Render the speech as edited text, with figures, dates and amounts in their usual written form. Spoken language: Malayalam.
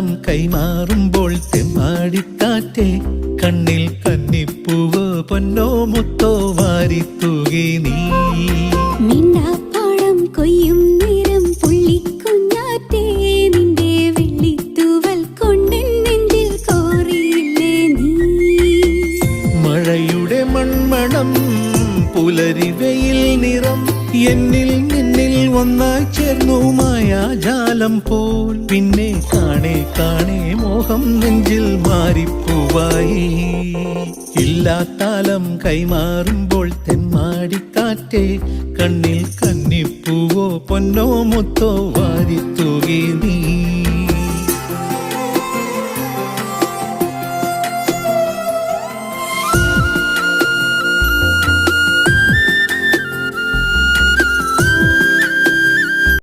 ഇല്ലാത്താലം കൈമാറുമ്പോൾ തെമ്മാടിക്കാറ്റേ കണ്ണിൽ കന്നിപ്പൂവോ പൊന്നോ മുത്തോ വാരിത്തൂകി നീ മിണ്ടാപ്പാടം കൊയ്യും നേരം പുള്ളിക്കുഞ്ഞാറ്റേ നിന്റെ വെള്ളിത്തൂവൽ കൊണ്ടെൻ നെഞ്ചിൽ കോറിയില്ലേ നീ മഴയുടെ മൺമണം പുലരി വെയിൽ നിറം എന്നിൽ നിന്നിൽ ഒന്നായി ചേർന്നു മായാജാലം പോൽ പിന്നെ കാണേ കാണേ മോഹം നെഞ്ചിൽ മാറിപ്പൂവായി ഇല്ലാത്താലം കൈമാറുമ്പോൾ തെമ്മാടിക്കാറ്റേ കണ്ണിൽ കന്നിപ്പൂവോ പൊന്നോ മുത്തോ വാരിത്തൂകി നീ